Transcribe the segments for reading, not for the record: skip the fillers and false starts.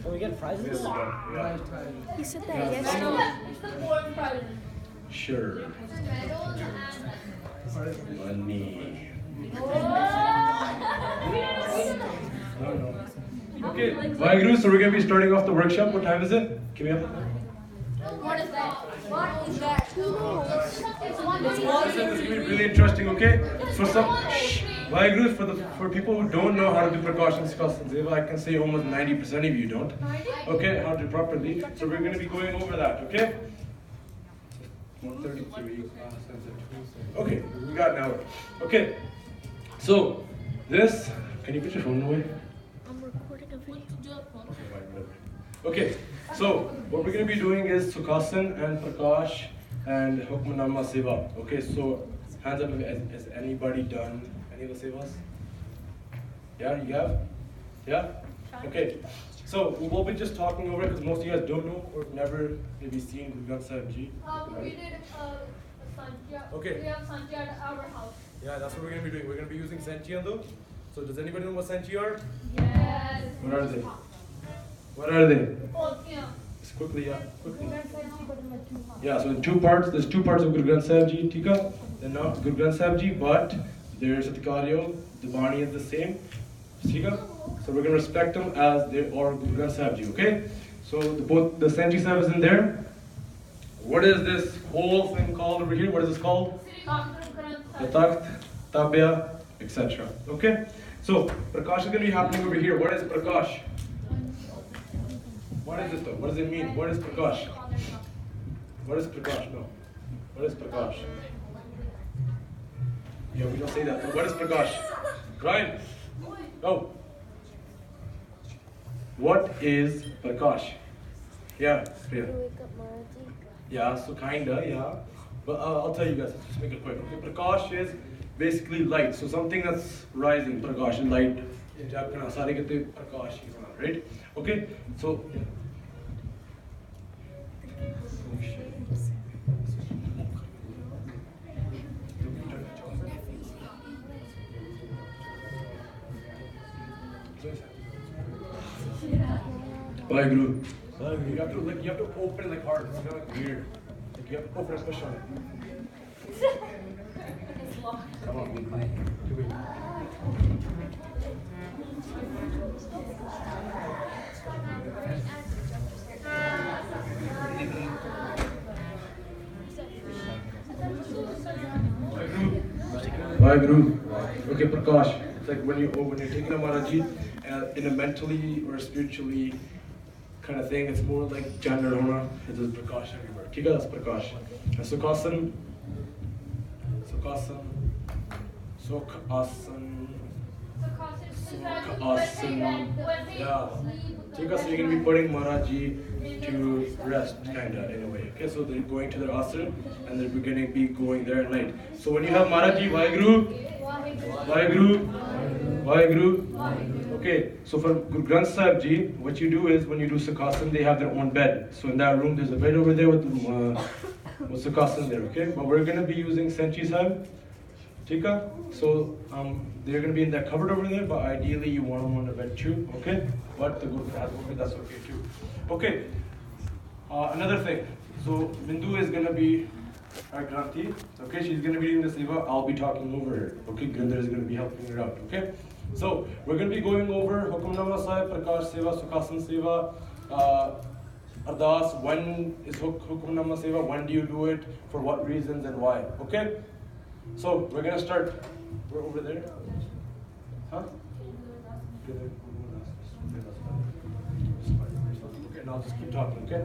Oh, we get prizes? Yeah. He said that yesterday. Sure. Money. Okay, Vaheguru, so we're going to be starting off the workshop. What time is it? Give me up. What is that? What is that? This is going to be really interesting, okay? For some, Vaheguru, for people who don't know how to do Prakash and Sukhaasan Seva, I can say almost 90% of you don't. Okay, how to do properly. So we're going to be going over that, okay? 133. Okay, we got an hour. Okay, so this, can you put your phone away? I'm recording a video. Okay, so what we're going to be doing is Sukhaasan and Prakash and Hukamnama Seva. Okay, so hands up, has anybody done any of the Sevas? Yeah, you have? Yeah? Okay, so we'll be just talking over it because most of you guys don't know or never maybe seen Guru Granth Sahib Ji. We did Sanjya. Okay. We have Sanjya at our house. Yeah, that's what we're going to be doing. We're going to be using Sanchiyan though. So does anybody know what Sanchi are? Yes. What are they? What are they? Oh, yeah. Just quickly, yeah. Quickly. Yeah, so in two parts, there's two parts of Guru Granth Sahib Ji, Tika. They're not Guru Granth Sahib Ji, but there's Satkaryo, the Bani is the same. Tika. So we're going to respect them as they are Guru Granth Sahib Ji, okay? So both the Sanchi Sahib is in there. What is this whole thing called over here? What is this called? The Takht, Tabya, etc. Okay? So Prakash is going to be happening over here. What is Prakash? What is this though? What does it mean? What is Prakash? What is Prakash? No. What is Prakash? Yeah, we don't say that. What is Prakash? Ryan? No. What is Prakash? Yeah, Priya. Yeah, so kinda, yeah. But I'll tell you guys, let's just make it quick. Okay, Prakash is basically light. So something that's rising, Prakash is light. Prakash, right? Okay, so Vaheguru. You have to you have to open it like hard. It's kind of like weird. Like you have to open it, push on it. Come on, do it. Vaheguru. Okay, Prakash. It's like when you're taking a Maharaji in a mentally or spiritually kind of thing, it's more like gender hona. It's just Prakash everywhere. Kika, that's Prakash. And Sukhaasan. Yeah. Kika, so you're going to be putting Maharaji to rest, kinda, in a way. Okay, so they're going to their ashram and they're going to be going there at night. So when you have Maharaji, Vaheguru. Okay, so for Guru Granth Sahib Ji, what you do is when you do Sukhaasan, they have their own bed. So in that room, there's a bed over there with Sukhaasan there, okay? But we're going to be using Sanchi Sahib, Tika. So they're going to be in that cupboard over there, but ideally you want them on the bed too, okay? But the Guru has okay, that's okay too. Okay, another thing. So Bindu is going to be our Granthi, okay? She's going to be doing the Seva, I'll be talking over her, okay? Grinder is going to be helping her out, okay? So we're going to be going over Hukamnama Sahib, Prakash Seva, Sukhaasan Seva, Ardas. When is Hukamnama Seva? When do you do it? For what reasons and why? Okay? So we're going to start. We're over there. Huh? Okay, now just keep talking, okay?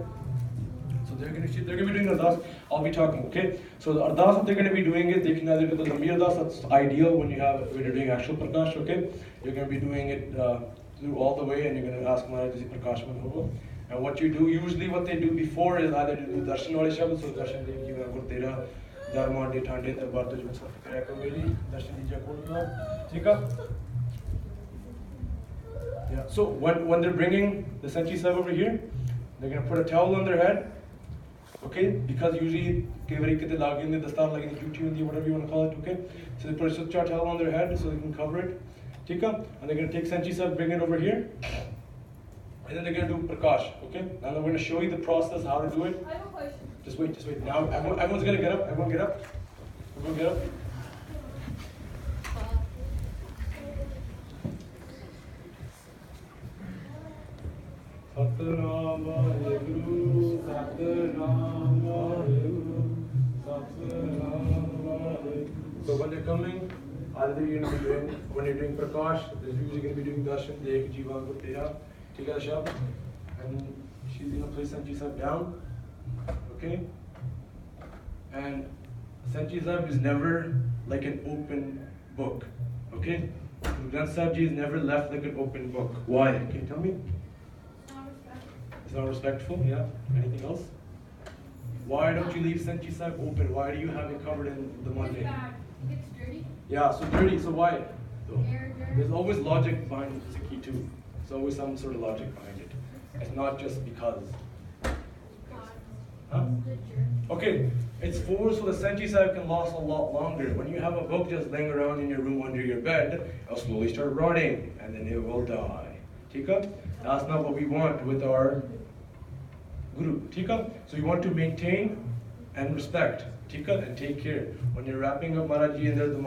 So they're going to be doing Ardas. I'll be talking, okay? So the Ardas that they're going to be doing is they can either do the Lambi Ardas, that's ideal when you're doing actual Prakash, okay? You're going to be doing it through all the way and you're going to ask Maharaj Ji Prakash Man Hoga. And what you do, usually what they do before is either to do Darshan Wale Shabad, so Darshan Dev Ki Gurtera, Dharma De Thande Darbar Tuj Mein Sat Kare Ko Veli, Darshan Dija Kol Tika. Yeah. So when they're bringing the Sanchi Sahib over here, they're going to put a towel on their head. Okay, because usually whatever you want to call it, okay? So they put a sucha towel on their head so they can cover it. And they're going to take Sanchi Sahib, bring it over here. and then they're going to do Prakash, okay? Now I'm going to show you the process, how to do it. I have a question. Just wait. Now everyone's going to get up. Everyone get up. Everyone get up. Satnam Vaheguru, Satnam Vaheguru, Satnam Vaheguru. So when they're coming, either you're going to be doing, when you're doing Prakash, there's usually going to be doing Darshan, Dek, Jivan, Gupteya, Tika Shab, and she's going to place Sanchi Sahib down, okay? And Sanchi Sahib is never like an open book, okay? Granth Sahib Ji is never left like an open book. Why? Can you tell me? It's not respectful, yeah? Anything else? Why don't you leave Sanchi Sahib open? Why do you have it covered in the Monday? It's bad. It's dirty. Yeah, so dirty, so why? Though? Air, dirt. There's always logic behind Sikhi too. There's always some sort of logic behind it. It's not just because. Huh? Okay, it's for so the Sanchi Sahib can last a lot longer. When you have a book just laying around in your room under your bed, it'll slowly start rotting and then it will die. Tika? That's not what we want with our Guru. Tika? So we want to maintain and respect. Tika? And take care. When you're wrapping up Maharaji and there's the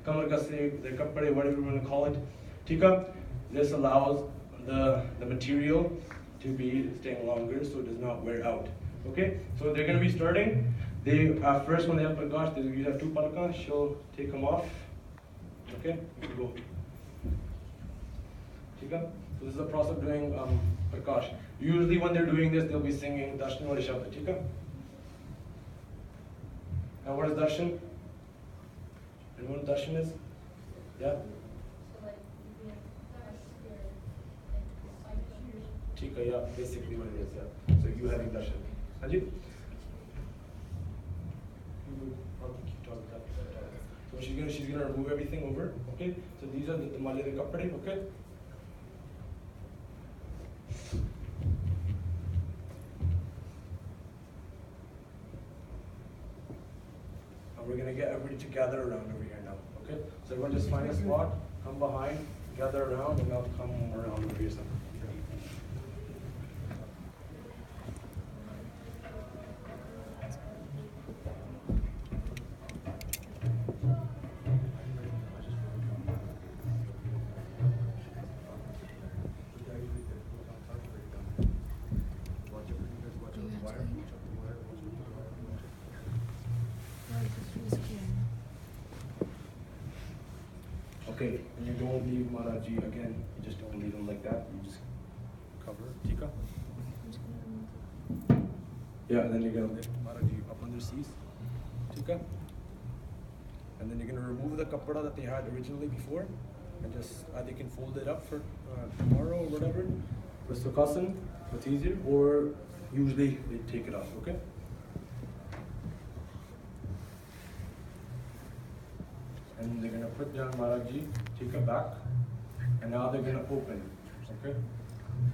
Kamar Kase, the Kapade, whatever you want to call it. Tika? This allows the material to be staying longer so it does not wear out. Okay? So they're going to be starting. They first when they have Prakash, you have two palakas, she'll take them off. Okay? You can go. Tika? So this is the process of doing Prakash. Usually when they're doing this, they'll be singing Darshan Wali Shabda. Tika? Now what is Darshan? Anyone know what Darshan is? Yeah? Tika, yeah, basically what it is, yeah. So you having Darshan. Hanji? So she's gonna remove everything over, okay? So these are the Malay Kapade, okay? And we're gonna get everybody to gather around over here now, okay? So everyone just find a spot, come behind, gather around, and I'll come around over here somewhere. Okay, and you don't leave Maharaji again, you just don't leave him like that, you just cover Tika. Yeah, and then you're gonna lift Maharaji up on their seats, Tika. And then you're gonna remove the kapada that they had originally before, and just they can fold it up for tomorrow or whatever. For Sukhaasan, it's easier, or usually they take it off, okay? And they're gonna put down Maharaji, take it back, and now they're gonna open, okay?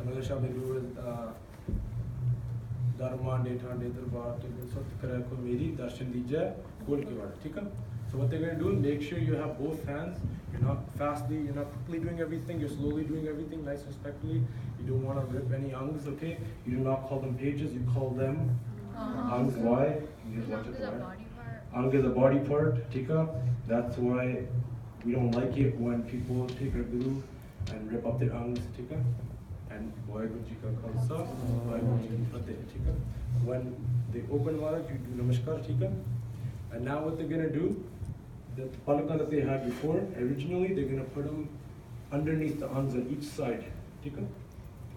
Another shab they do is Dharma, Detan, Detarbar, Sat Ko Meri, Darshan Dijay, Khol Ke Vaad, okay? So what they're gonna do, make sure you have both hands, you're not quickly doing everything, you're slowly doing everything, nice respectfully. You don't wanna rip any angs, okay? You do not call them pages, you call them angs. Why? You just watch it why. Ang is a body part, Tika. That's why we don't like it when people take our guru and rip up their angs, Tika. And Vaheguru Ji Ka Khalsa, Vaheguru Ji Ki Fateh, Tika. When they open Maharaj, you do Namaskar, Tika. And now what they're gonna do, the palaka that they had before, originally, they're gonna put them underneath the angs on each side, Tika.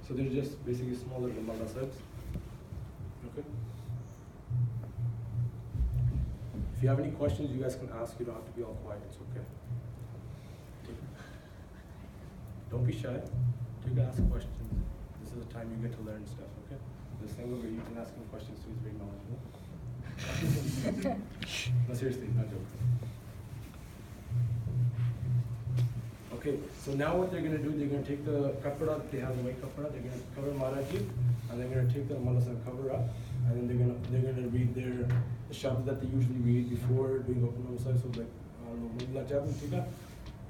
So they're just basically smaller than Mala Sahibs. Okay? If you have any questions, you guys can ask. You don't have to be all quiet. It's okay. Don't be shy. You can ask questions. This is the time you get to learn stuff, okay? The same way you can ask him questions too. He's very knowledgeable. No, seriously, not joking. Okay, so now what they're going to do, they're going to take the kapada that they have, the white kapada, they're going to cover Maharaji, and they're going to take the malas and cover up, and then they're going to read the shabds that they usually read before doing Hukamnama. So like, I don't know, Mula Jab and Tika.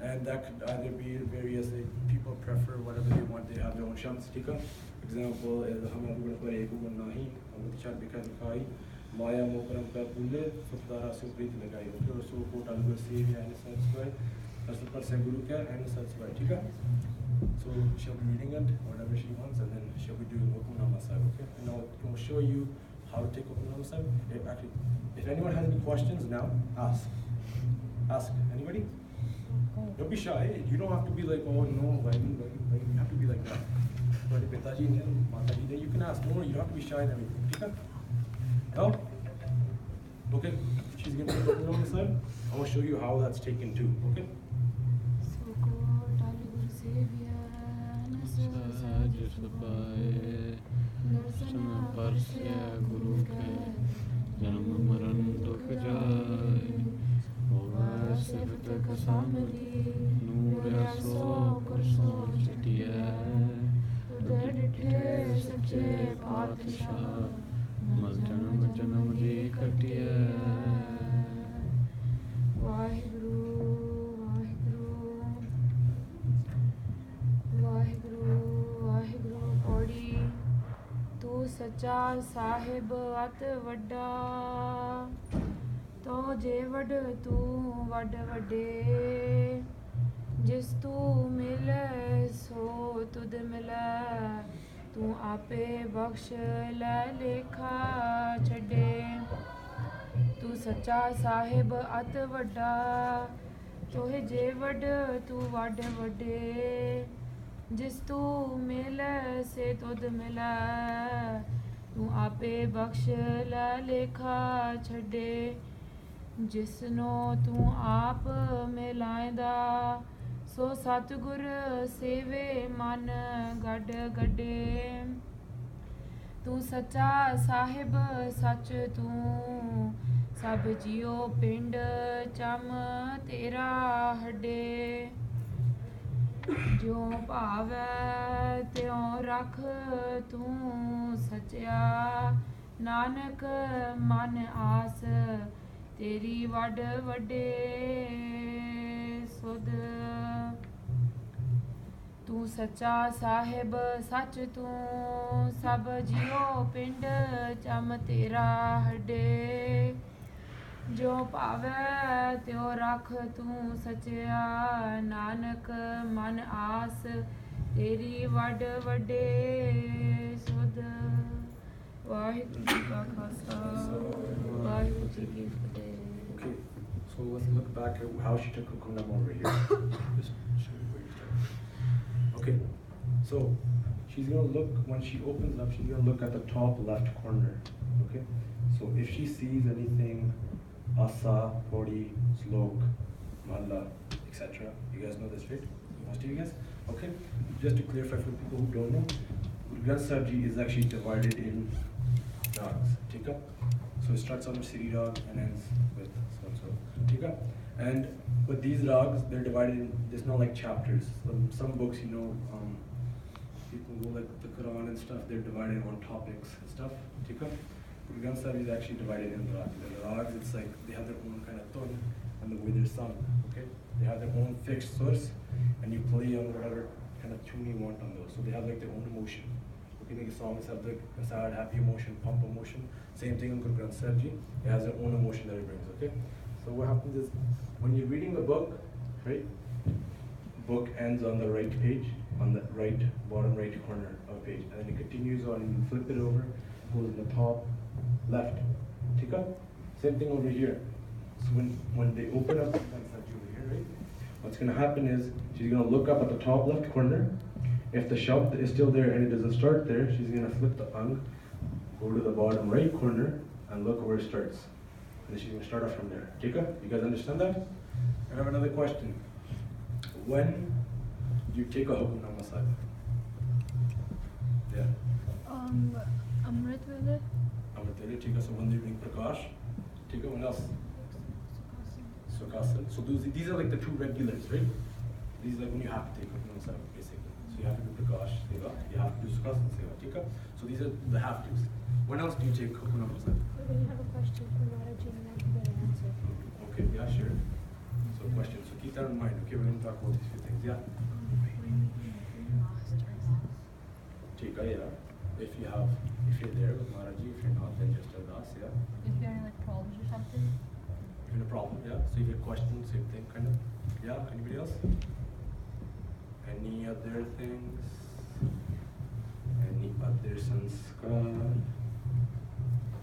And that could either be various, like, people prefer whatever they want, they have their own shams, tika. Example is Hamad Nahi, Hamad Chad Bikan Kai, Maya Mokram Kapule, Futara Suprit Lagai, so Hotel Save and such way, as the person Guru care and such way, tika. So she'll be reading it, whatever she wants, and then she'll be doing Hukamnama Sahib, okay? And I'll show you how to take Hukamnama Sahib. Actually, if anyone has any questions now, ask. Ask. Anybody? Don't be shy. You don't have to be like, oh no, like you have to be like that. But if Pitaji and Mataji, then you can ask. No, you don't have to be shy and everything. Okay? No? Okay? She's going to take it on the side. I will show you how that's taken too. Okay? जन्म मरण दुख जाए होगा सिफत कसामदी नूर सो करसो चटिया उधर डिठे सच्चे पातशाह मल जन्म जन्म दी कटिया वाहिगुरु वाहिगुरु वाहिगुरु वाहिगुरु पौड़ी तू सच्चा साहिब अत वड्डा तो जे वड तू वड वडे जिस तू मिले सो तुद मिले तू आपे बख्श ले लेखा छड़े तू सच्चा साहिब अत वड्डा तोहे जे वड तू वड वडे जिस तू मिले से तुद मिले तू आपे बख्श ले लेखा छड़े जिसनो तू आप मिलाएंदा सो सतगुर सेवे मन गड गडे तू सच्चा साहिब सच तू सब जियो पिंड चम तेरा हडे जो भावै त्यों रख तू सच्चा नानक मन आस तेरी वड वडे सुध तू सच्चा साहिब सच तू सब जियो पिंड चम तेरा हडे जो भावै त्यो रख तू सच्चा नानक मन आस तेरी वड वडे सुध वाहिगुरू जी का खालसा वाहिगुरू जी की फतेह. Okay, so let's look back at how she took Hukamnama over here. Just show you where you started. Okay, so she's gonna look, when she opens up, she's gonna look at the top left corner. Okay, so if she sees anything, Asa, Podi, Slok, Malla, etc. You guys know this, right? Most of you guys? Okay, just to clarify for people who don't know, Guru Granth Sahib Ji is actually divided in rags. Take up. So it starts on with Siri rag and ends with so. Take up. And with these rags, they're divided in, there's not like chapters. Some books, you know, people go like the Quran and stuff, they're divided on topics and stuff. Take up. Guru Granth Sahib is actually divided in rags. And the rags, it's like they have their own kind of tone and the way they're sung. Okay, they have their own fixed source, and you play on whatever kind of tune you want on those. So they have like their own emotion. Okay, like songs have like a sad, happy emotion, pump emotion. Same thing in Guru Granth Sahib Ji. It has their own emotion that it brings. Okay, so what happens is when you're reading the book, right? Book ends on the right page, on the right bottom right corner of the page, and then it continues on. And you flip it over, goes in the top left. Take up. Same thing over here. So when they open up, over here, right? What's going to happen is she's going to look up at the top left corner. If the shabd is still there and it doesn't start there, she's going to flip the ang, go to the bottom right corner, and look where it starts. And then she's going to start off from there. Take up. You guys understand that? I have another question. When you take a Hukamnama Sahib? Yeah. Amrit Vele. Take us when they bring Prakash. Take one else. Sukhaasan. So these are like the two regulars, right? These are like when you have to take Hukamnama Sahib, basically. So you have to do Prakash, Seva. You have to do Sukhaasan, Seva. Take up. So these are the have-tos. When else do you take Hukamnama Sahib? We have a question from Maraji and I can get an answer. Okay, yeah, sure. So questions. So keep that in mind. Okay, we're going to talk about these few things. Yeah. Take a, yeah. If you're there with Maharaji, if you're not, then just tell us, yeah. If you have any like problems or something. If you're in a problem, yeah. So if you have questions, same thing, kind of. Yeah. Anybody else? Any other things? Any other sanskar?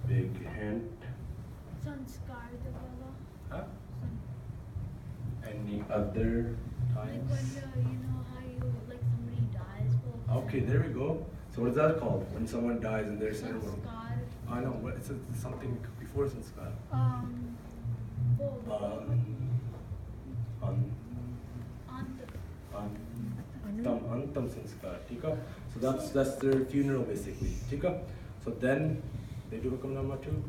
Big hint. Sanskar Devara. Huh? Any other Like times? when you know how you like somebody dies. Well, Okay, there we go. So what is that called? When someone dies in their ceremony? Sanskar. I know, but it's something before sanskar. Well, Antam sanskar. Tika. So that's their funeral basically. Tika. So then they do Hukamnama too.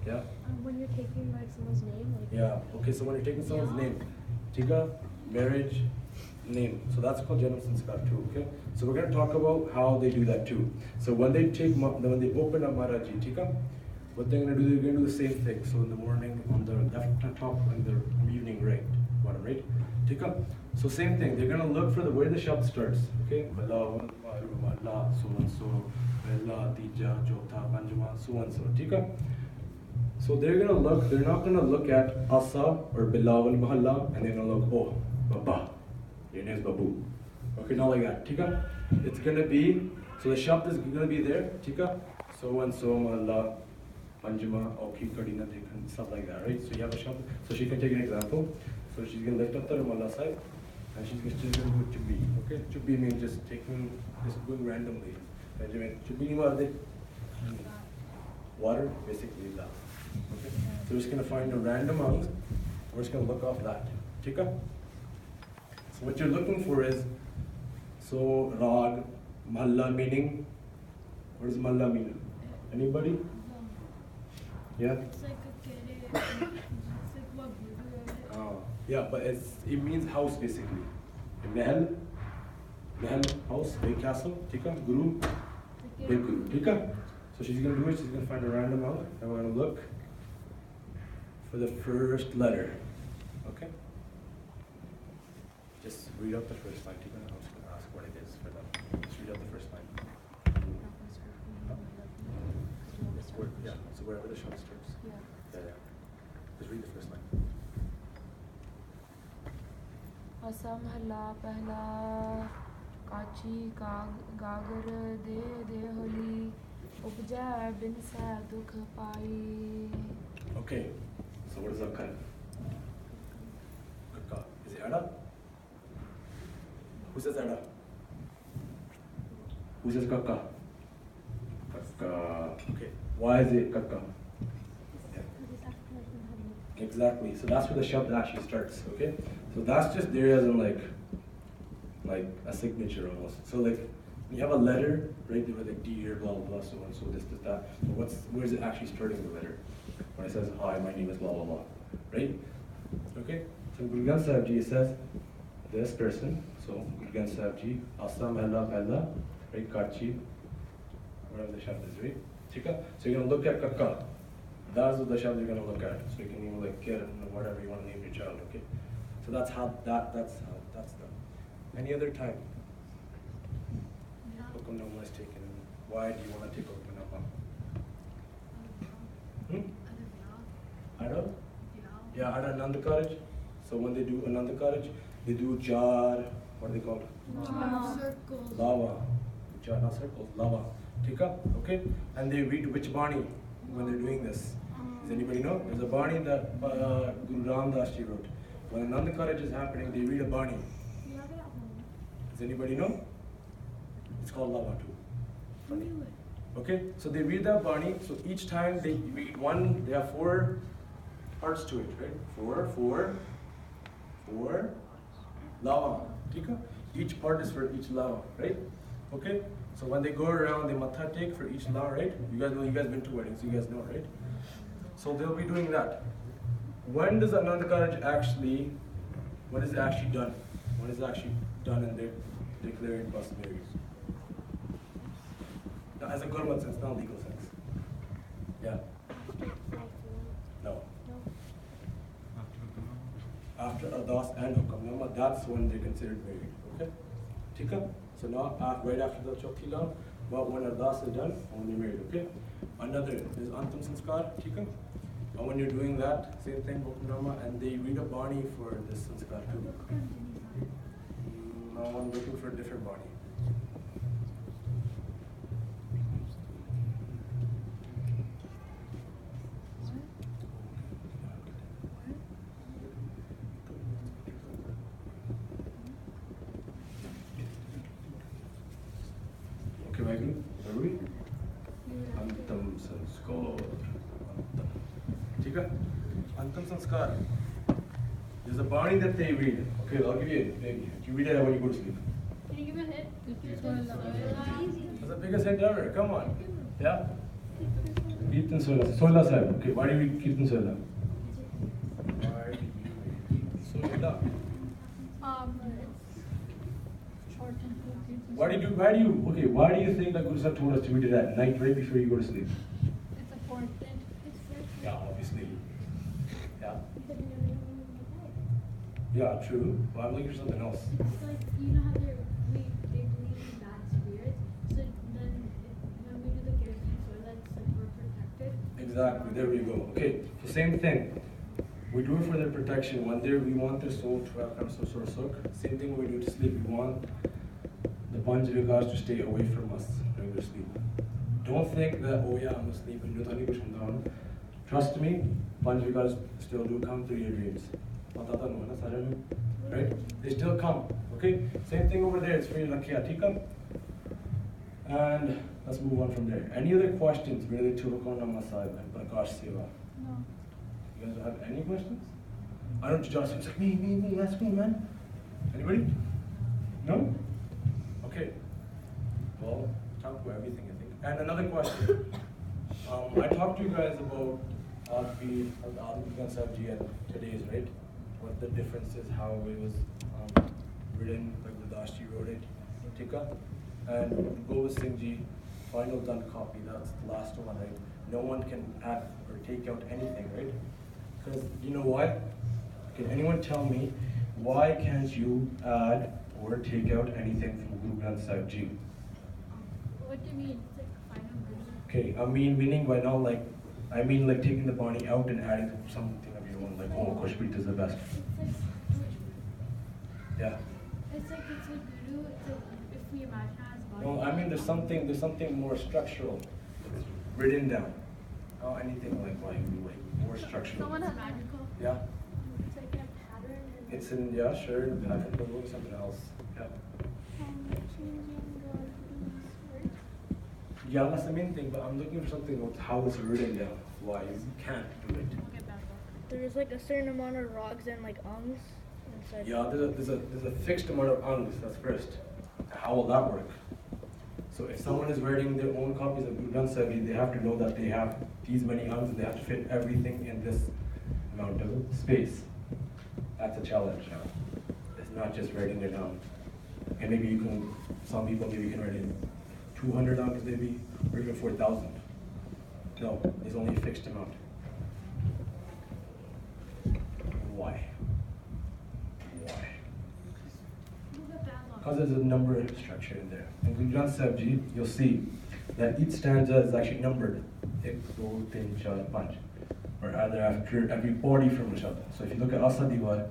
Yeah. when you're taking like someone's name, like Yeah. Okay. So when you're taking someone's name, Tika, marriage, name. So that's called Janam Sanskar too. Okay. So we're going to talk about how they do that too. So when they when they open up Maharaji, Tika, what they're going to do, they're going to do the same thing. So in the morning, on the left top, and the evening right, bottom right, Tika. So same thing. They're going to look for where the shabd starts. Okay. Bala, Allah, so and so, Bala, Tija, Jota, Panjama, so and so. Tika. So they're gonna look. They're not gonna look at Asa or Bilawal Mahalla, and they're gonna look. Oh, Baba, your name's Babu. Okay, not like that. Tika. It's gonna be. So the shabd is gonna be there. Tika. So and so Mahalla, Panjama, Oki, Kadina, stuff like that, right? So you have a shabd. So she can take an example. So she's gonna lift up the Mahalla side, and she's just gonna do Chubbi. Okay, Chubbi means just going randomly. Chubbi ni water, basically that. Okay. So we're just going to find a random amount. We're just going to look off that. Tika? So what you're looking for is, so rag, mahalla meaning, what does mahalla mean? Anybody? Yeah? it's like a kere. It's like what Guru. Yeah, but it means house basically. Mahal, house, big castle, Tika, Guru, big Guru. Tika? So she's going to do it, she's going to find a random out, and we're going to look for the first letter. Okay? Just read out the first line. I'm just going to ask what it is for them. Just read out the first line. Yeah, so wherever the shot starts. Yeah. Just read the first line. Assam हल्ला पहला काची गागर दे होली उपजा बिन सा दुख पाई. Okay, so what is that kind? Kaka. Is it Ada? Who says Ada? Who says Kaka? Kaka. Okay. Why is it Kaka? Exactly. So that's where the shabd actually starts. Okay. So that's just there as in like a signature almost. So like you have a letter, right? There was like dear, blah blah, so and so, this, that. But where is it actually starting the letter? When it says hi, my name is blah blah blah, right? Okay. So Guru Granth Sahib Ji says this person. So Guru Granth Sahib Ji, Assam Allah Pella, right? Kachi, whatever the shabd is, right? Chika. So you're gonna look at Kaka. That's what the shabd you're gonna look at. So you can even like get whatever you want to name your child. Okay. So that's that's done. Any other time? Hukamnama is taken. Why do you want to take Hukamnama? Ada? Yeah, Ada Ananda Karaj. So when they do Ananda Karaj, they do jar, what are they called? Circles. Lava. Jar, not circles, lava. Tika? Okay? And they read which Bani when they're doing this. Does anybody know? There's a Bani that Guru Ram Das Ji wrote. When Ananda Karaj is happening, they read a Bani. Does anybody know? It's called lava too. Funny. Okay, so they read that Bani. So each time they read one, they have 4 parts to it, right? 4, lava. Tika? Each part is for each lava, right? Okay? So when they go around, they matha take for each lava, right? You guys know, you guys been to weddings, you guys know, right? So they'll be doing that. When does Ananda Karaj actually, when is it actually done? When is it actually done and they're declared Basmaris? As a Gurmat sense, not legal sense. Yeah. No. Ardas and Hukamnama, that's when they're considered married. Okay? Tika? So now, right after the Chauthi Law, but when Ardas is done, and when you're married, okay? Another is Antam Sanskar, Tika? And when you're doing that, same thing, Hukamnama, and they read a Bani for this Sanskar too. Now I'm looking for a different Bani. Okay, Maggie, are we? Antam Sanskar. Tika? Antam Sanskar. There's a Bani that they read. Okay, I'll give you maybe. You read it when you go to sleep. Can you give me a hint? That's the biggest hint ever. Come on. Yeah? Kirtan Soila. Soila Sahib. Okay, why do you read Kirtan Soila? Why do you read Soila? Why do you think that Guru Sahib told us to read it at night right before you go to sleep? It's important. Yeah, obviously. Yeah. Yeah, true. But I'm looking for something else. It's like, you know how they believe in bad spirits, so then when we do the Kirtan Soila, it's like we're protected. Exactly, there we go. Okay, so same thing. We do it for their protection. When we want their soul to have some sort of sukh. Same thing when we do to sleep. We want the Panch Vikas to stay away from us during their sleep. Don't think that, oh yeah, I'm asleep and you're trust me, Panch Vikas still do come through your dreams. Right? They still come. Okay? Same thing over there, it's for your Lakya Tika. And let's move on from there. Any other questions related to Hukamnama Sahib and Prakash Seva? No. You guys have any questions? I don't just it's like me, ask me, man. Anybody? No? Okay. Well, talk about everything, I think. And another question. I talked to you guys about Advi Sahibji and today's, right? What the difference is, how it was written, like Vidashji wrote it, Tika. And Govind Singh Ji, final done copy, that's the last one, right? No one can add or take out anything, right? Because you know what? Can anyone tell me why can't you add or take out anything from Guru Granth Sahib Ji? What do you mean? It's like final version. Okay, I mean meaning by now like taking the Bani out and adding something of your own, like oh Kushpreet is the best. It's Yeah. like Guru. It's like if we imagine as body. No, I mean there's something more structural. It's written down. Not anything like more structural. Someone has magical. Yeah. It's like a pattern. And It's in yeah, sure. I think we'll do something else. Yeah. changing the words. Yeah, that's the main thing, but I'm looking for something about how it's written down. Why you can't do it. There's like a certain amount of rogs and like angs inside. Yeah, there's a fixed amount of angs, that's first. How will that work? So if someone is writing their own copies of Guru Granth Sahib, they have to know that they have these many angs and they have to fit everything in this amount of space. That's a challenge now. It's not just writing it down. And maybe some people maybe can write in 200 angs maybe, or even 4,000. No, there's only a fixed amount. Why? Because there's a number structure in there. In Guru Granth Sahib Ji, you'll see that each stanza is actually numbered. 1, 2, 3, 4, 5. Or either after every body from each other. So if you look at Asa Divar,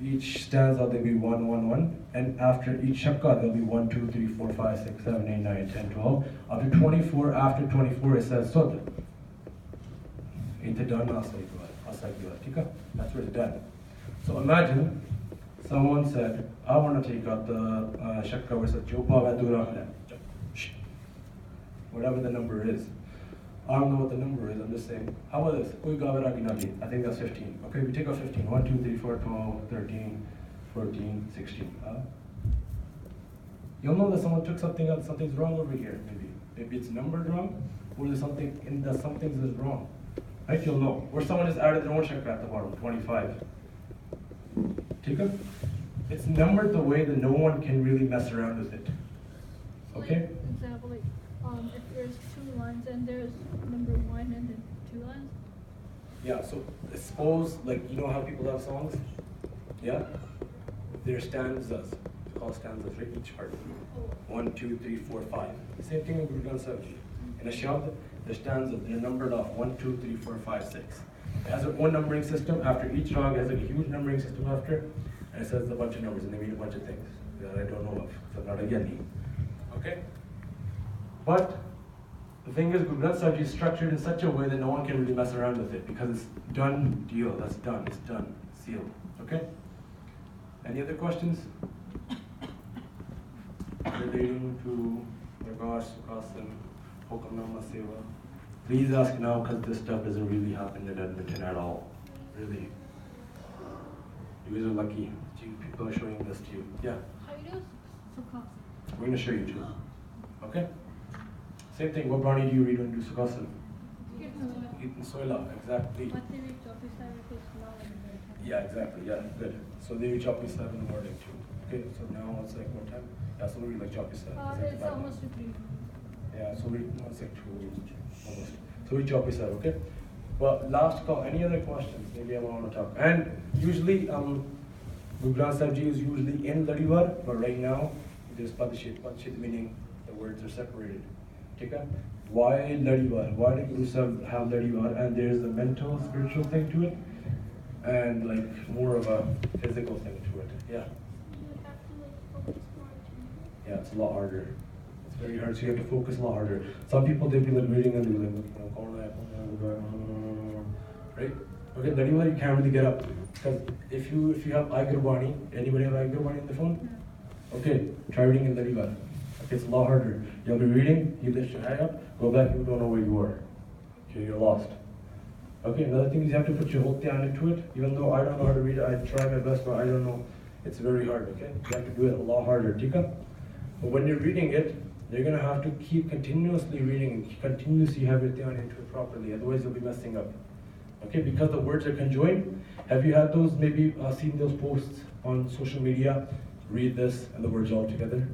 each stanza there'll be 1, 1, 1. And after each shakka there'll be 1, 2, 3, 4, 5, 6, 7, 8, 9, 10, 12. After 24 it says Sud. It's done Asa Divar. That's where it's done. So imagine someone said, I want to take out the shakka where it says Jopa Vadura. Whatever the number is. I don't know what the number is, I'm just saying. How about this? I think that's 15. Okay, we take out 15. 1, 2, 3, 4, 12, 13, 14, 16. You'll know that someone took something else, something's wrong over here, maybe. Maybe it's numbered wrong, or there's something in the something is wrong. Right, you'll know. Or someone has added their own shakka at the bottom, 25. Take it? It's numbered the way that no one can really mess around with it. Okay? Like, example, like, if there's 2 lines and there's number 1 and then 2 lines. Yeah, so suppose, like, you know how people have songs? Yeah? They're stanzas. It's called stanzas, right? Each harf. 1, 2, 3, 4, 5. Same thing with Guru Granth Sahib Ji. In a shabd, the stanzas, they're numbered off 1, 2, 3, 4, 5, 6. It has its own numbering system. After each rag, it has a huge numbering system after, and it says a bunch of numbers, and they mean a bunch of things that I don't know of. So I'm not a Yani. Okay? But the thing is, Guru Granth Sahib Ji is structured in such a way that no one can really mess around with it because it's done deal. That's done. It's done. Sealed. Okay? Any other questions? Relating to Prakash, Sukhaasan, Hukamnama Seva. Please ask now because this stuff doesn't really happen in Edmonton at all. Really. You guys are lucky. People are showing this to you. Yeah? How you do Sukhaasan? We're going to show you too. Okay? Same thing. What Brahmi do you read when you do Sukhaasan? Eaten soila. Exactly. Yeah, exactly. Yeah, good. So they reach up to 7 in the morning too. Okay, so now it's like what time? Yeah, so we read like Choppy 7. It's almost 3. Yeah, so we no, it's like 2 almost. So we Choppy 7, okay? Well, last call. Any other questions? Maybe I want to talk. And usually, Guru Granth Sahib Ji is usually in Ladivar, but right now there's Padshit. Padshit meaning the words are separated. Okay? Why Ladivar? Why did Guru Sahib have Ladivar? And there's a mental, spiritual thing to it, and like more of a physical thing to it. Yeah. Yeah, it's a lot harder. It's very hard, so you have to focus a lot harder. Some people, they'll be like reading and they'll be like, right? Okay, Ladivar, you can't really get up. Because if you have Aigarbani, anybody have Aigarbani on the phone? Okay, try reading in Ladivar. Okay, it's a lot harder. You'll be reading, you lift your hand up, go back, you don't know where you are. Okay, you're lost. Okay, another thing is you have to put your whole dhyan into it. Even though I don't know how to read it, I try my best, but I don't know. It's very hard, okay? You have to do it a lot harder, Tika? But when you're reading it, you're going to have to keep continuously reading and continuously have your dhyan into it properly, otherwise you'll be messing up. Okay, because the words are conjoined. Have you had those, maybe seen those posts on social media? Read this and the words all together.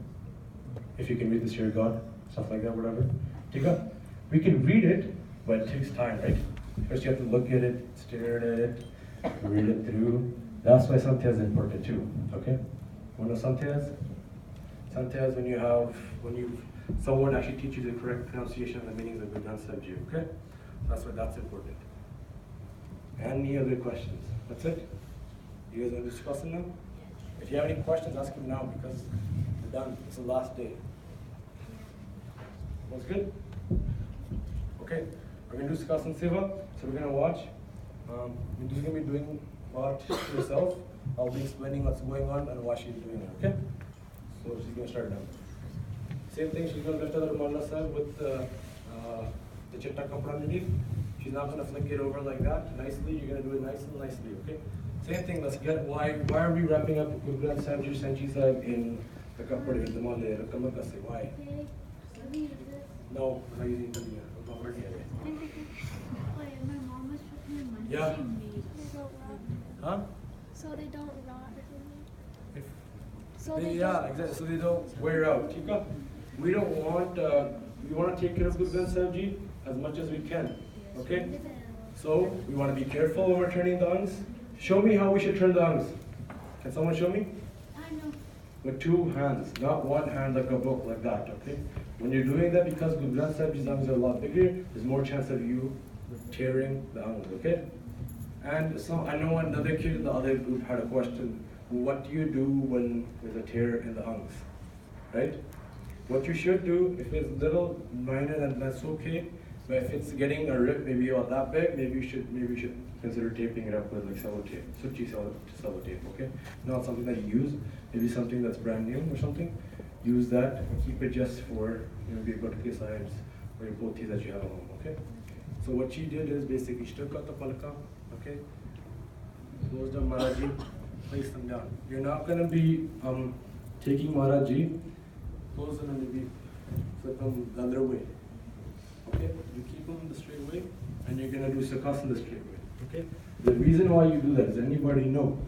If you can read this, you're God, stuff like that, whatever. Tika? We can read it, but it takes time, right? First you have to look at it, stare at it, read it through. That's why Santya is important too, okay? You know Santya is? Santya is when someone actually teaches the correct pronunciation of the meanings of Guru Granth Sahib Ji, okay? That's why that's important. Any other questions? That's it? You guys want to discuss it now? If you have any questions, ask him now because we're done. It's the last day. What's good? Okay, we're going to do Sukhaasan Seva. So we're going to watch. You're just going to be doing what yourself. I'll be explaining what's going on and why she's doing it, okay? So she's going to start now. Same thing, she's going to lift the Mawlana Sahib with the chitta kapra underneath. She's not going to flick it over like that nicely. You're going to do it nice and nicely, okay? Same thing, let's get why are we wrapping up Guru Granth Sahib Ji Sanchi Sahib in the kapra, in the Mawlana? Why? No, I'm not using the I'm not working at it. My mom was putting my Yeah. Huh? So they don't rot. If So they, they yeah, don't. exactly. So they don't wear out. Tika? We don't want. We want to take care of Guru Granth Sahib Ji as much as we can. Okay. So we want to be careful when we're turning the angs. Show me how we should turn the angs. Can someone show me? I know. With 2 hands, not 1 hand like a book like that. Okay. When you're doing that, because Guru Granth Sahib Ji's angs are a lot bigger, there's more chance of you tearing the angs. Okay. And so I know another kid in the other group had a question. What do you do when there's a tear in the angs? Right? What you should do, if it's little minor, then that's okay. But if it's getting a rip, maybe about that big, maybe you should consider taping it up with like sellotape, suchi sellotape, okay? Not something that you use, maybe something that's brand new or something. Use that and keep it just for your gutke sides or your pothis that you have at home, okay? So what she did is basically she took out the palka, okay? Closed up Maharaji, placed them down. You're not gonna be taking Maharaji, close them and maybe flip them the other way. Okay, you keep them the straight way, and you're gonna do Sukhaasan the straight way. Okay. The reason why you do that, does anybody know?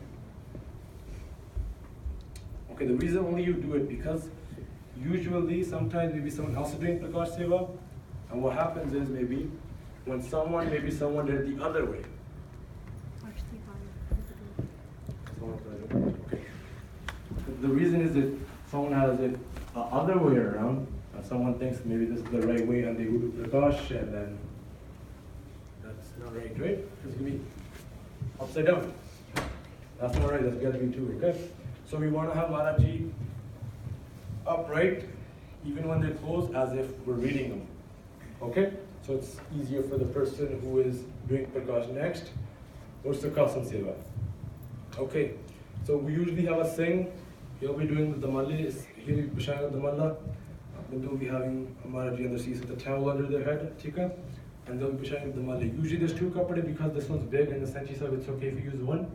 Okay, the reason only you do it because usually, sometimes maybe someone else is doing Prakash Seva, and what happens is maybe when someone did it the other way. Okay. The reason is that someone has it the other way around, and someone thinks maybe this is the right way, and they go to Prakash, and then that's not right, right? It's gonna be upside down. That's not right, that's gotta be two, okay? So we wanna have Maharaji upright, even when they're closed, as if we're reading them, okay? So it's easier for the person who is doing Prakash next, or Sukhaasan Seva. Okay, so we usually have a sing. He'll be doing the Damali, he'll be pushing the Damala. Then they'll be having Maharaji on the seats with the towel under their head, Tika, and they'll be pushing the Damali. Usually there's two kapade because this one's big, and the Sanchi Sahib, it's okay if you use one.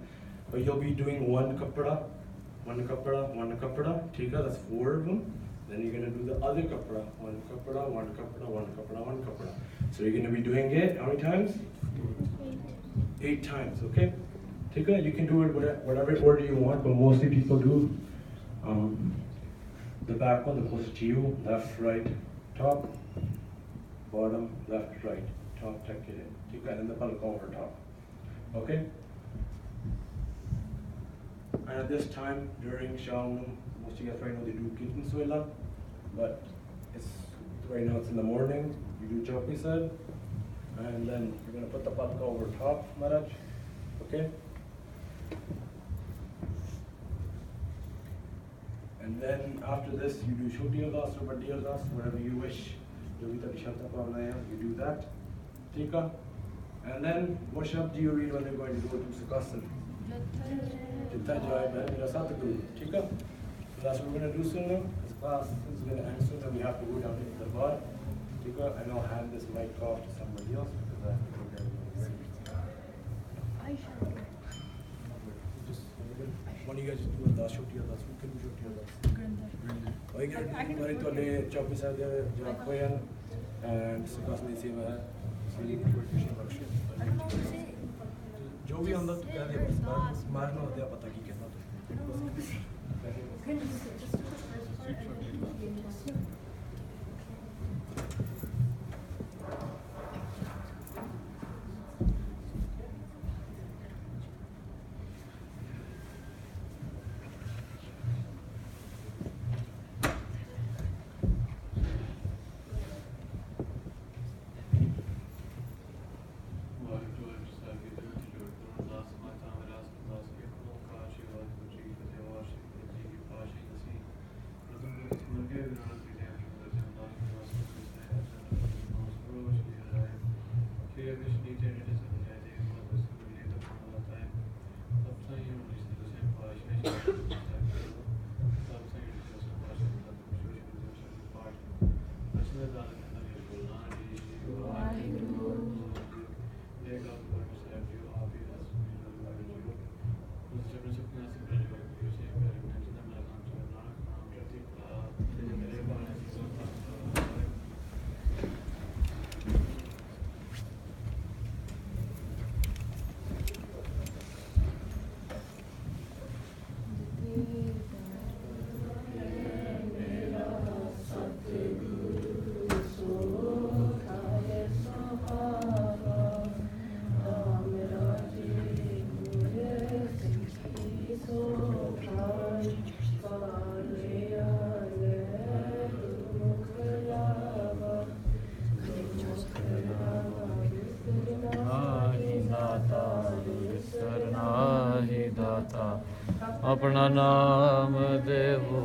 But you'll be doing one kapada, Tika, that's 4 of them. Then you're gonna do the other kapada, one kapada. So you're gonna be doing it how many times? 8 times, okay? Tika, you can do it whatever order you want, but mostly people do the back one, the closest to you, left, right, top, bottom, left, right, top, tuck it in. Tika, and then the palka over top, okay? And at this time, during Shaunam, most of you guys right now, they do Kirtan Suela, but right now it's in the morning, you do Chowki Sahib, and then you're gonna put the palka over top, Maharaj, okay? And then after this, you do Shoti Ardas or Badi Ardas, whatever you wish. You do that. Tika. And then what shabd do you read when you're going to go to Sukhaasan? Jitta Jai Mera Satguru. Tika. So that's what we're going to do soon now. This class is going to end soon, and we have to go down into the bar. Tika. And I'll hand this mic off to somebody else because I have to go there. One of you guys do Ardas, Shoti Ardas. Who can do Shoti Ardas? I can do it. I Chowki Sahib Jab Koyan and Sukhaasan Seva hai. जो भी अंदर तो क्या दे बस मारना होता है पता की कहना तो अपना नाम देवो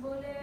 बोले